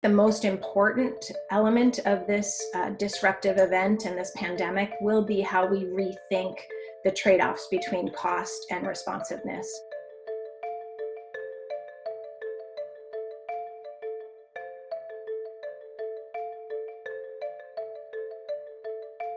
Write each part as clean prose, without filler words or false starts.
The most important element of this disruptive event and this pandemic will be how we rethink the trade-offs between cost and responsiveness.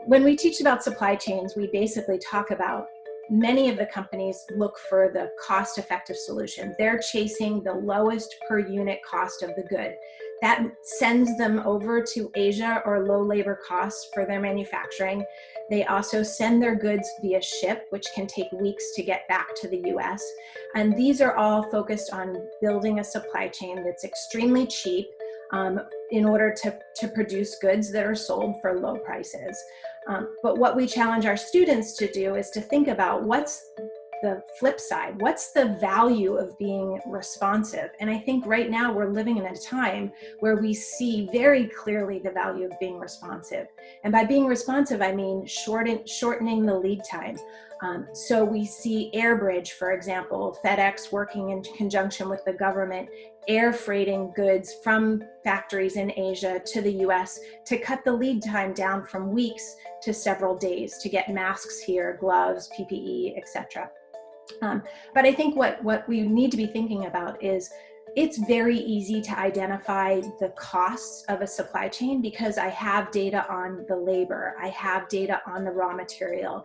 When we teach about supply chains, we basically talk about many of the companies look for the cost-effective solution. They're chasing the lowest per unit cost of the good. That sends them over to Asia or low labor costs for their manufacturing. They also send their goods via ship, which can take weeks to get back to the US. And these are all focused on building a supply chain that's extremely cheap in order to produce goods that are sold for low prices. But what we challenge our students to do is to think about what's the flip side, what's the value of being responsive? And I think right now we're living in a time where we see very clearly the value of being responsive. And by being responsive, I mean shortening the lead time. So we see Airbridge, for example, FedEx working in conjunction with the government, air freighting goods from factories in Asia to the US to cut the lead time down from weeks to several days to get masks here, gloves, PPE, etc. But I think what we need to be thinking about is it's very easy to identify the costs of a supply chain because I have data on the labor, I have data on the raw material.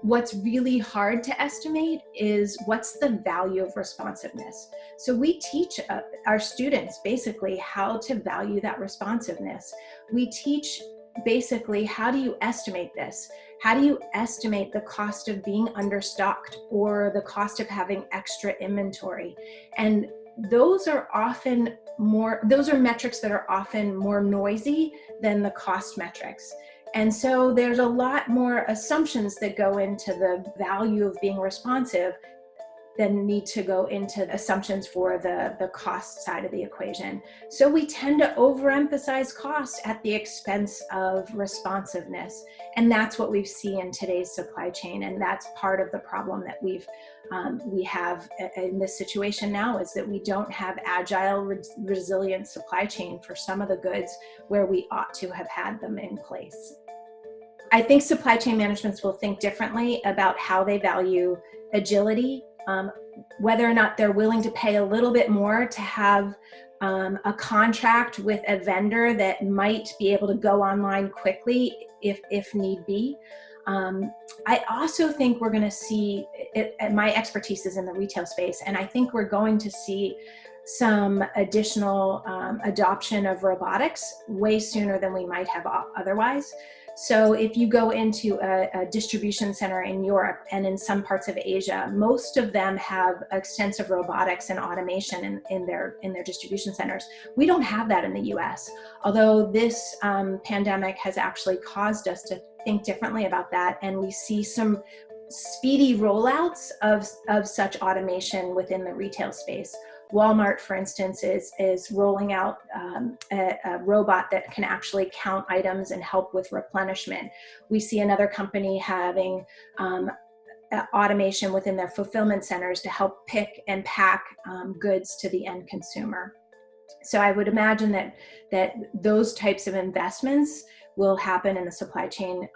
What's really hard to estimate is what's the value of responsiveness. So we teach our students basically how to value that responsiveness. We teach basically, how do you estimate this? How do you estimate the cost of being understocked or the cost of having extra inventory? And those are metrics that are often more noisy than the cost metrics. And so there's a lot more assumptions that go into the value of being responsive than need to go into assumptions for the cost side of the equation. So we tend to overemphasize cost at the expense of responsiveness. And that's what we see in today's supply chain. And that's part of the problem that we have in this situation now, is that we don't have agile, resilient supply chain for some of the goods where we ought to have had them in place. I think supply chain managements will think differently about how they value agility, whether or not they're willing to pay a little bit more to have a contract with a vendor that might be able to go online quickly if need be. I also think we're going to see, my expertise is in the retail space, and I think we're going to see some additional adoption of robotics way sooner than we might have otherwise. So if you go into a distribution center in Europe and in some parts of Asia, most of them have extensive robotics and automation in their distribution centers. We don't have that in the US, although this pandemic has actually caused us to think differently about that, and we see some speedy rollouts of such automation within the retail space. Walmart, for instance, is rolling out a robot that can actually count items and help with replenishment. We see another company having automation within their fulfillment centers to help pick and pack goods to the end consumer. So I would imagine that those types of investments will happen in the supply chain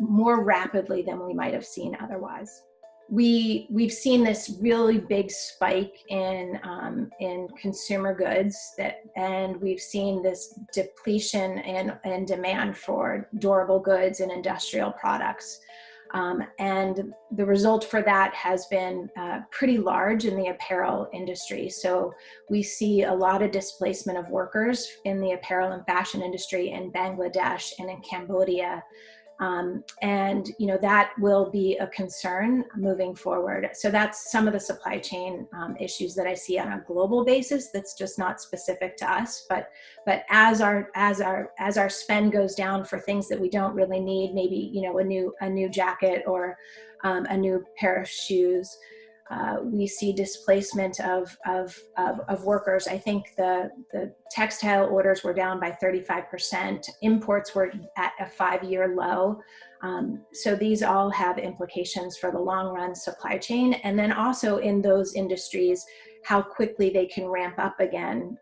more rapidly than we might have seen otherwise. We've seen this really big spike in consumer goods and we've seen this depletion in demand for durable goods and industrial products. And the result for that has been pretty large in the apparel industry. So we see a lot of displacement of workers in the apparel and fashion industry in Bangladesh and in Cambodia. And that will be a concern moving forward. So that's some of the supply chain issues that I see on a global basis. That's just not specific to us. But as our spend goes down for things that we don't really need, maybe a new jacket or a new pair of shoes, we see displacement of workers. I think the textile orders were down by 35%. Imports were at a 5-year low. So these all have implications for the long run supply chain. And then also in those industries, how quickly they can ramp up again